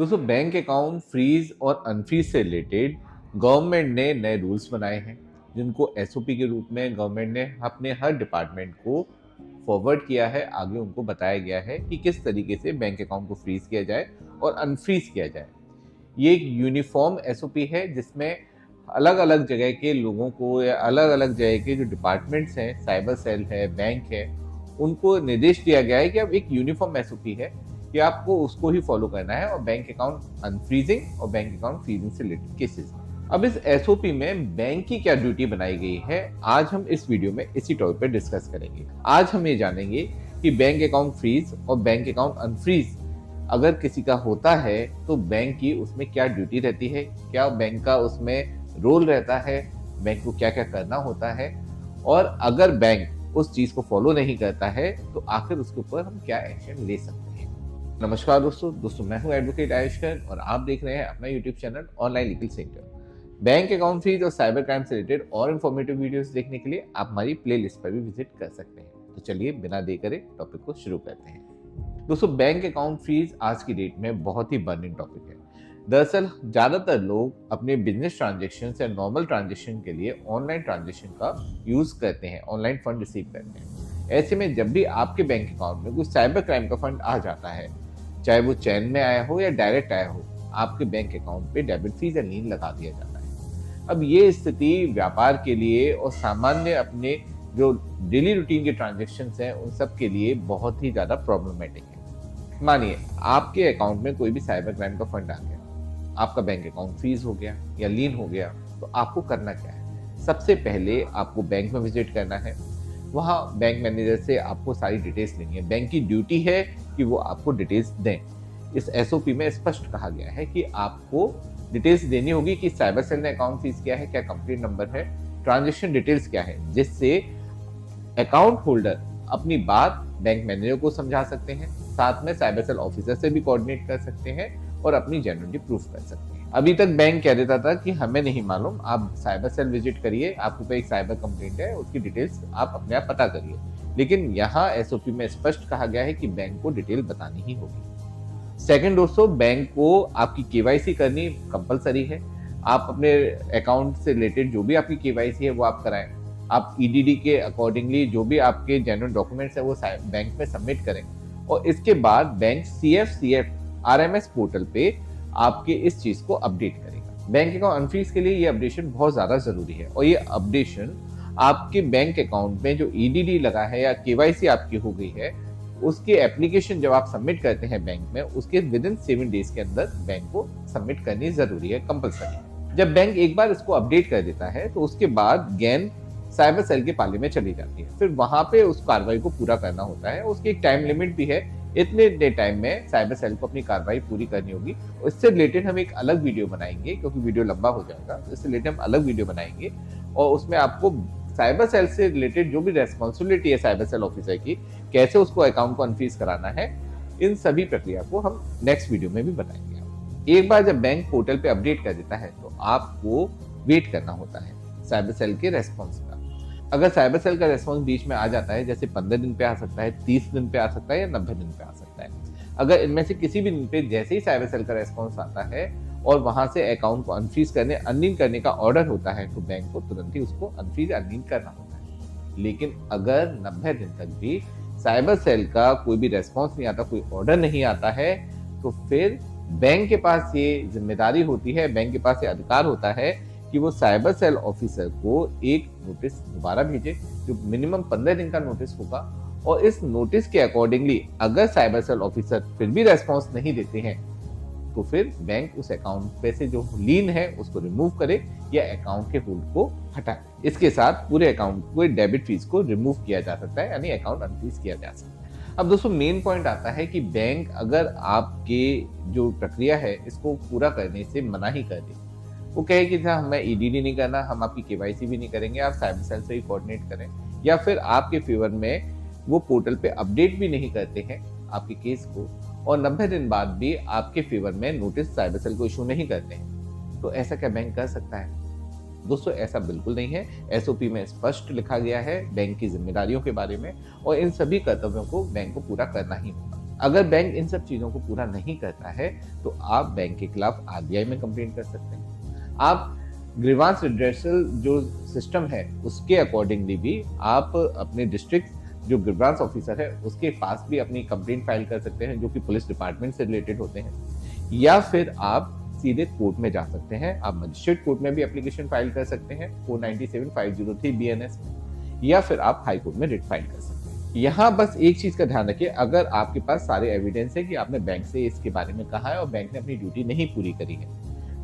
दोस्तों, bank account freeze और unfreeze से रिलेटेड गवर्नमेंट ने नए रूल्स बनाए हैं, जिनको एसओपी के रूप में गवर्नमेंट ने अपने हर डिपार्टमेंट को फॉरवर्ड किया है। आगे उनको बताया गया है कि किस तरीके से बैंक अकाउंट को फ्रीज किया जाए और अनफ्रीज किया जाए। ये एक यूनिफॉर्म एसओपी है जिसमें अलग अलग जगह के लोगों को या अलग अलग जगह के जो डिपार्टमेंट्स हैं, साइबर सेल है, बैंक है, उनको निर्देश दिया गया है कि अब एक यूनिफॉर्म एसओपी है कि आपको उसको ही फॉलो करना है, और बैंक अकाउंट अनफ्रीजिंग और बैंक अकाउंट फ्रीजिंग से रिलेटेड केसेस। अब इस एसओपी में बैंक की क्या ड्यूटी बनाई गई है, आज हम इस वीडियो में इसी टॉपिक पर डिस्कस करेंगे। आज हम ये जानेंगे कि बैंक अकाउंट फ्रीज और बैंक अकाउंट अनफ्रीज अगर किसी का होता है तो बैंक की उसमें क्या ड्यूटी रहती है, क्या बैंक का उसमें रोल रहता है, बैंक को क्या क्या करना होता है, और अगर बैंक उस चीज को फॉलो नहीं करता है तो आखिर उसके ऊपर हम क्या एक्शन ले सकते हैं। नमस्कार दोस्तों, मैं हूं एडवोकेट आयुष्कर और आप देख रहे हैं अपना YouTube channel online legal centre. Bank account freeze और साइबर क्राइम से रिलेटेड और इन्फॉर्मेटिव वीडियोस देखने के लिए आप हमारी प्लेलिस्ट पर भी विजिट कर सकते हैं। तो चलिए बिना देर करे टॉपिक को शुरू करते हैं। दोस्तों, बैंक अकाउंट फ्रीज आज की डेट में बहुत ही बर्निंग टॉपिक है। दरअसल ज्यादातर लोग अपने बिजनेस ट्रांजेक्शन या नॉर्मल ट्रांजेक्शन के लिए ऑनलाइन ट्रांजेक्शन का यूज करते हैं, ऑनलाइन फंड रिसीव करते हैं। ऐसे में जब भी आपके बैंक अकाउंट में कोई साइबर क्राइम का फंड आ जाता है, चाहे वो चैन में आया हो या डायरेक्ट आया हो, आपके बैंक अकाउंट पे डेबिट फीस या लीन लगा दिया जाता है। अब ये स्थिति व्यापार के लिए और सामान्य अपने जो डेली रूटीन के ट्रांजेक्शन हैं उन सब के लिए बहुत ही ज्यादा प्रॉब्लमेटिक है। मानिए आपके अकाउंट में कोई भी साइबर क्राइम का फंड आ गया, आपका बैंक अकाउंट फ्रीज हो गया या लीन हो गया, तो आपको करना क्या है? सबसे पहले आपको बैंक में विजिट करना है। वहाँ बैंक मैनेजर से आपको सारी डिटेल्स लेनी है। बैंक की ड्यूटी है कि वो आपको डिटेल्स दें। इस एसओपी में स्पष्ट कहा गया है कि आपको डिटेल्स देनी होगी कि साइबर सेल ने अकाउंट फ्रीज किया है, क्या कंप्लेंट नंबर है, ट्रांजेक्शन डिटेल्स क्या है, जिससे अकाउंट होल्डर अपनी बात बैंक मैनेजर को समझा सकते हैं, साथ में साइबर सेल ऑफिसर से भी कोऑर्डिनेट कर सकते हैं और अपनी जेन्युइनिटी प्रूफ कर सकते हैं। अभी तक बैंक कह देता था कि हमें नहीं मालूम, आप साइबर सेल विजिट करिए, आपके पे एक साइबर कंप्लेंट है, उसकी डिटेल्स आप अपने आप पता करिए। लेकिन यहाँ एसओपी में स्पष्ट कहा गया है कि बैंक को डिटेल बतानी ही होगी। सेकंड दोस्तों, बैंक को आपकी केवाईसी करनी कंपलसरी है। आप अपने अकाउंट से रिलेटेड जो भी आपकी केवाईसी है वो आप कराएं। आप ईडीडी के अकॉर्डिंगली जो भी आपके जेन्युइन डॉक्यूमेंट्स है वो बैंक में सबमिट करें, और इसके बाद बैंक CFCF RMS पोर्टल पे आपके इस चीज को अपडेट करेगा। बैंक अकाउंट अनफ्रीज के लिए ये अपडेशन बहुत ज्यादा जरूरी है, और ये अपडेशन आपके बैंक अकाउंट में जो ईडीडी लगा है या केवाईसी आपकी हो गई है, उसके एप्लीकेशन जब आप सबमिट करते हैं बैंक में, उसके विद इन 7 डेज के अंदर बैंक को सबमिट करनी जरूरी है, कंपलसरी। जब बैंक एक बार इसको अपडेट कर देता है तो उसके बाद गेंद साइबर सेल के पाले में चली जाती है। फिर वहां पे उस कार्रवाई को पूरा करना होता है। उसकी एक टाइम लिमिट भी है, इतने टाइम में साइबर सेल को अपनी कार्रवाई पूरी करनी होगी। इससे रिलेटेड हम एक अलग वीडियो बनाएंगे, क्योंकि वीडियो लंबा हो जाएगा, तो इससे रिलेटेड हम अलग वीडियो बनाएंगे और उसमें आपको साइबर सेल से रिलेटेड जो भी रेस्पॉन्सिबिलिटी है साइबर सेल ऑफिसर की, कैसे उसको अकाउंट को अनफ्रीज कराना है, इन सभी प्रक्रिया को हम नेक्स्ट वीडियो में भी बताएंगे। एक बार जब बैंक पोर्टल पे अपडेट कर देता है तो आपको वेट करना होता है साइबर सेल के रेस्पॉन्स का। अगर साइबर सेल का रेस्पॉन्स बीच में आ जाता है, जैसे 15 दिन पे आ सकता है, 30 दिन पे आ सकता है या 90 दिन पे आ सकता है, अगर इनमें से किसी भी दिन पे जैसे ही साइबर सेल का रेस्पॉन्स आता है और वहां से अकाउंट को अनफ्रीज करने, अनलीन करने का ऑर्डर होता है, तो बैंक को तुरंत ही उसको अनफ्रीज अनलीन करना होता है। लेकिन अगर 90 दिन तक भी साइबर सेल का कोई भी रेस्पॉन्स नहीं आता, कोई ऑर्डर नहीं आता है, तो फिर बैंक के पास ये जिम्मेदारी होती है, बैंक के पास ये अधिकार होता है कि वो साइबर सेल ऑफिसर को एक नोटिस दोबारा भेजे, जो मिनिमम 15 दिन का नोटिस होगा, और इस नोटिस के अकॉर्डिंगली अगर साइबर सेल ऑफिसर फिर भी रेस्पॉन्स नहीं देते हैं तो फिर बैंक उस अकाउंट पे से जो लीन है उसको रिमूव करे या अकाउंट के होल्ड को हटाए। इसके साथ पूरे अकाउंट को डेबिट फीस को रिमूव किया जा सकता है, यानी अकाउंट अनफ्रीज किया जा सकता है। अब दोस्तों, मेन पॉइंट आता है कि बैंक अगर आपके जो प्रक्रिया है इसको पूरा करने से मना ही कर दे, वो कहे कि हमें ईडीडी नहीं करना, हम आपकी केवाईसी भी नहीं करेंगे, आप साइबर सेल से ही कोऑर्डिनेट करें, या फिर आपके फेवर में वो पोर्टल पे अपडेट भी नहीं करते हैं आपके केस को, और 90 दिन बाद भी आपके फेवर में नोटिस साइबर सेल को इशू नहीं करते हैं, तो ऐसा क्या बैंक कर सकता है? दोस्तों, ऐसा बिल्कुल नहीं है। एसओपी में स्पष्ट लिखा गया है बैंक की जिम्मेदारियों के बारे में, और इन सभी कर्तव्यों को बैंक को पूरा करना ही होगा। अगर बैंक इन सब चीज़ों को पूरा नहीं करता है तो आप बैंक के खिलाफ आरबीआई में कंप्लेंट कर सकते हैं। आप ग्रीवांस रिड्रेसल जो सिस्टम है उसके अकॉर्डिंगली भी आप अपने डिस्ट्रिक्ट जो ग्रीवांस ऑफिसर है उसके पास भी अपनी कंप्लेंट फाइल कर सकते हैं, जो कि पुलिस डिपार्टमेंट से रिलेटेड होते हैं, या फिर आप सीधे कोर्ट में जा सकते हैं। आप मजिस्ट्रेट कोर्ट में भी एप्लीकेशन फाइल कर सकते हैं 497/503 BNS में, या फिर आप हाई कोर्ट में रिट फाइल कर सकते हैं। यहाँ बस एक चीज का ध्यान रखिए, अगर आपके पास सारे एविडेंस है कि आपने बैंक से इसके बारे में कहा है और बैंक ने अपनी ड्यूटी नहीं पूरी करी है,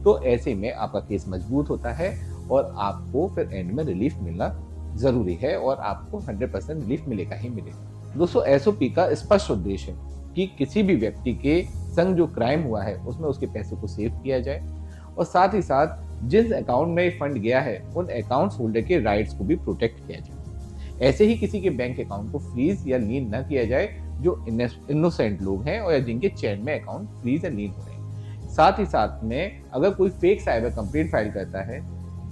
तो ऐसे में आपका केस मजबूत होता है और आपको फिर एंड में रिलीफ मिलना जरूरी है और आपको 100% रिलीफ मिलेगा ही मिलेगा। दोस्तों, एसओपी का स्पष्ट उद्देश्य है कि किसी भी व्यक्ति के संग जो क्राइम हुआ है उसमें उसके पैसे को सेव किया जाए और साथ ही साथ जिस अकाउंट में फंड गया है उन अकाउंट होल्डर के राइट्स को भी प्रोटेक्ट किया जाए। ऐसे ही किसी के बैंक अकाउंट को फ्रीज या लीन न किया जाए जो इनोसेंट लोग हैं और या जिनके चैन में अकाउंट फ्रीज या लीन हो रहे हैं। साथ ही साथ में अगर कोई फेक साइबर कंप्लेंट फाइल करता है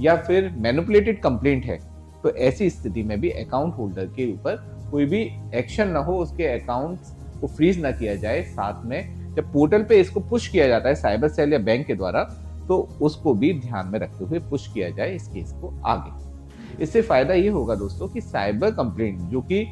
या फिर मैनिपुलेटेड कंप्लेंट है तो ऐसी स्थिति में भी अकाउंट होल्डर के ऊपर कोई भी एक्शन ना हो, उसके अकाउंट्स को फ्रीज ना किया जाए। साथ में जब पोर्टल पे इसको पुश किया जाता है साइबर सेल या बैंक के द्वारा, तो उसको भी ध्यान में रखते हुए पुश किया जाए इस केस को आगे। इससे फायदा ये होगा दोस्तों कि साइबर कंप्लेंट जो कि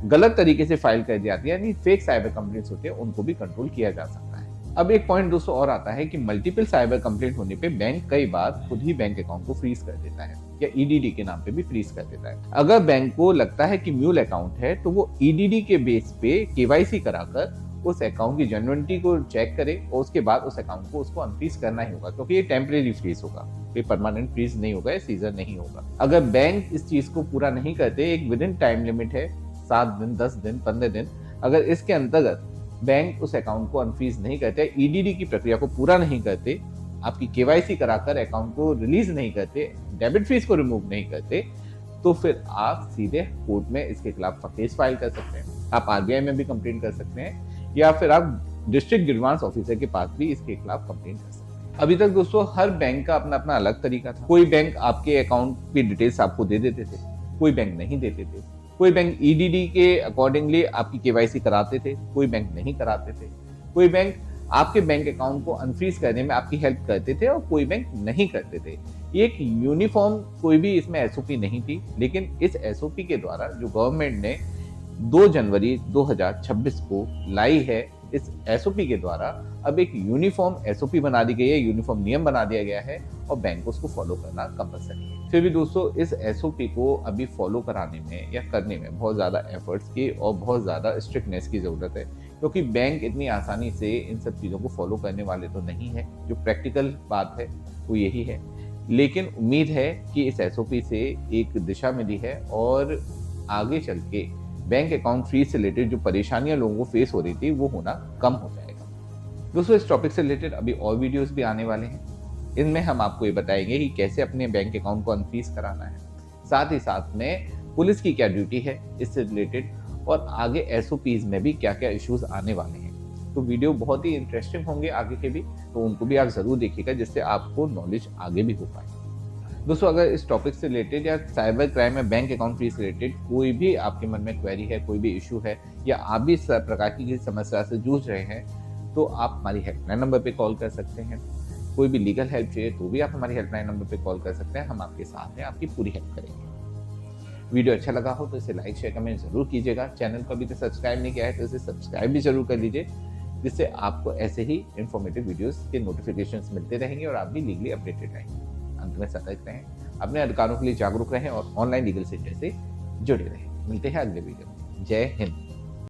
गलत तरीके से फाइल कर दी जाती है, यानी फेक साइबर कंप्लेंट्स होते हैं, उनको भी कंट्रोल किया जा सकता है। अब एक पॉइंट दोस्तों और आता है कि मल्टीपल साइबर कंप्लेंट होने पे बैंक कई बार खुद ही बैंक अकाउंट को फ्रीज कर देता है या ईडीडी के नाम पे भी फ्रीज कर देता है। अगर बैंक को लगता है कि म्यूल अकाउंट है तो वो ईडीडी के बेस पे केवाईसी कराकर उस अकाउंट की जेन्युइनिटी को चेक करे और उसके बाद उस अकाउंट को उसको अनफ्रीज करना ही होगा, क्योंकि ये टेम्परेरी फ्रीज होगा, ये परमानेंट फ्रीज नहीं होगा, ये सीजर नहीं होगा। अगर बैंक इस चीज को पूरा नहीं करते, एक विद इन टाइम लिमिट है 7 दिन, 10 दिन, 15 दिन, अगर इसके अंतर्गत बैंक उस अकाउंट को अनफ्रीज नहीं करते, ईडीडी की प्रक्रिया को पूरा नहीं करते, आपकी केवाईसी कराकर अकाउंट को रिलीज नहीं करते, डेबिट फीस को रिमूव नहीं करते, तो फिर आप सीधे कोर्ट में इसके खिलाफ केस फाइल कर सकते हैं। आप आरबीआई में भी कंप्लेंट कर सकते हैं या फिर आप डिस्ट्रिक्ट ग्रीवांस ऑफिसर के पास भी इसके खिलाफ कंप्लेंट कर सकते हैं। अभी तक दोस्तों हर बैंक का अपना अपना अलग तरीका था। कोई बैंक आपके अकाउंट की डिटेल्स आपको दे देते थे, कोई बैंक नहीं देते थे, कोई बैंक ईडीडी के अकॉर्डिंगली आपकी केवाईसी कराते थे, कोई बैंक नहीं कराते थे, कोई बैंक आपके बैंक अकाउंट को अनफ्रीज करने में आपकी हेल्प करते थे और कोई बैंक नहीं करते थे। एक यूनिफॉर्म कोई भी इसमें एसओपी नहीं थी, लेकिन इस एसओपी के द्वारा जो गवर्नमेंट ने 2 जनवरी 2026 को लाई है, इस एसओपी के द्वारा अब एक यूनिफॉर्म एसओपी बना दी गई है, यूनिफॉर्म नियम बना दिया गया है और बैंक को उसको फॉलो करना कंपलसरी है। फिर भी दोस्तों इस एसओपी को अभी फॉलो कराने में या करने में बहुत ज़्यादा एफर्ट्स की और बहुत ज़्यादा स्ट्रिक्टनेस की ज़रूरत है, क्योंकि बैंक इतनी आसानी से इन सब चीज़ों को फॉलो करने वाले तो नहीं है। जो प्रैक्टिकल बात है वो यही है, लेकिन उम्मीद है कि इस एसओपी से एक दिशा मिली है और आगे चल के बैंक अकाउंट फ्रीज से रिलेटेड जो परेशानियां लोगों को फेस हो रही थी वो होना कम हो जाएगा। दोस्तों इस टॉपिक से रिलेटेड अभी और वीडियोस भी आने वाले हैं, इनमें हम आपको ये बताएंगे कि कैसे अपने बैंक अकाउंट को अनफ्रीज कराना है, साथ ही साथ में पुलिस की क्या ड्यूटी है इससे रिलेटेड, और आगे एसओपीज में भी क्या क्या इश्यूज आने वाले हैं। तो वीडियो बहुत ही इंटरेस्टिंग होंगे आगे के भी, तो उनको भी आप जरूर देखिएगा जिससे आपको नॉलेज आगे भी हो पाए। दोस्तों अगर इस टॉपिक से रिलेटेड या साइबर क्राइम में बैंक अकाउंट फ्रीज से रिलेटेड कोई भी आपके मन में क्वेरी है, कोई भी इशू है, या आप भी इस प्रकार की समस्या से जूझ रहे हैं, तो आप हमारी हेल्पलाइन नंबर पे कॉल कर सकते हैं। कोई भी लीगल हेल्प चाहिए तो भी आप हमारी हेल्पलाइन नंबर पे कॉल कर सकते हैं, हम आपके साथ हैं, आपकी पूरी हेल्प करेंगे। वीडियो अच्छा लगा हो तो इसे लाइक शेयर कमेंट जरूर कीजिएगा। चैनल को अभी तक सब्सक्राइब नहीं किया है तो इसे सब्सक्राइब भी जरूर कर लीजिए, जिससे आपको ऐसे ही इंफॉर्मेटिव वीडियोस के नोटिफिकेशंस मिलते रहेंगे और आप भी लीगली अपडेटेड रहेंगे। अंत में सतर्क रहें, अपने अधिकारों के लिए जागरूक रहें और ऑनलाइन लीगल सेक्टर से जुड़े रहें। मिलते हैं अगले वीडियो में। जय हिंद।